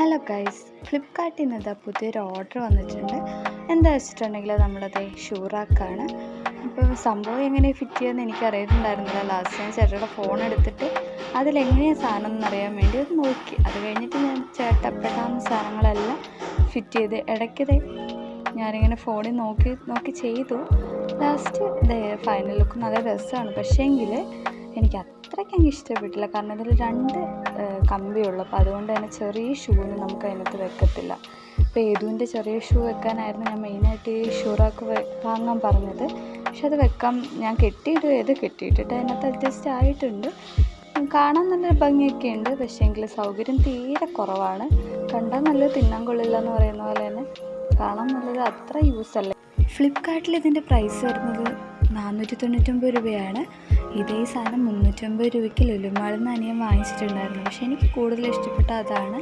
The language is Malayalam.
ഹലോ ഗൈസ്, ഫ്ലിപ്കാർട്ടിൽ നിന്ന് ഇതാ പുതിയൊരു ഓർഡർ വന്നിട്ടുണ്ട്. എന്താ വെച്ചിട്ടുണ്ടെങ്കിൽ നമ്മളത് ഷൂറാക്കാണ്. അപ്പോൾ സംഭവം എങ്ങനെ ഫിറ്റ് ചെയ്യുമെന്ന് എനിക്കറിയുന്നുണ്ടായിരുന്നില്ല. ലാസ്റ്റ് ഞാൻ ചേട്ടയുടെ ഫോൺ എടുത്തിട്ട് അതിലെങ്ങനെയാണ് സാധനം എന്നറിയാൻ വേണ്ടി അത് നോക്കി. അത് കഴിഞ്ഞിട്ട് ഞാൻ ചേട്ടപ്പെടാവുന്ന സാധനങ്ങളെല്ലാം ഫിറ്റ് ചെയ്ത് ഇടയ്ക്കത് ഞാനിങ്ങനെ ഫോണിൽ നോക്കി ചെയ്തു. ലാസ്റ്റ് ഫൈനൽ ലുക്ക് നല്ല രസമാണ്. പക്ഷേങ്കിൽ എനിക്ക് അത്രയ്ക്ക് ഇഷ്ടപ്പെട്ടില്ല. കാരണം ഇതിൽ 2 കമ്പിയുള്ളൂ. അപ്പോൾ അതുകൊണ്ട് തന്നെ ചെറിയ ഷൂവിന് നമുക്ക് അതിനകത്ത് വെക്കത്തില്ല. അപ്പോൾ ഏതുവിൻ്റെ ചെറിയ ഷൂ വെക്കാനായിരുന്നു ഞാൻ മെയിനായിട്ട് ഈ ഷൂറാക്ക് വാങ്ങാൻ പറഞ്ഞത്. പക്ഷെ അത് വെക്കാൻ ഞാൻ കെട്ടിയിട്ടിട്ട് അതിനകത്ത് അഡ്ജസ്റ്റ് ആയിട്ടുണ്ട്. കാണാൻ നല്ല ഭംഗിയൊക്കെ ഉണ്ട്. പക്ഷേങ്കിൽ സൗകര്യം തീരെ കുറവാണ്. കണ്ടാൽ നല്ലത് തിന്നാൻ കൊള്ളില്ല എന്ന് പറയുന്ന പോലെ തന്നെ കാണാൻ നല്ലത് അത്ര യൂസ് അല്ല. ഫ്ലിപ്കാർട്ടിൽ ഇതിൻ്റെ പ്രൈസ് വരുന്നത് 499 രൂപയാണ്. ഇതേ സാധനം 350 രൂപയ്ക്ക് ലുലുമാളിൽ നിന്ന് അനിയൻ വാങ്ങിച്ചിട്ടുണ്ടായിരുന്നു. പക്ഷേ എനിക്ക് കൂടുതൽ ഇഷ്ടപ്പെട്ട അതാണ്.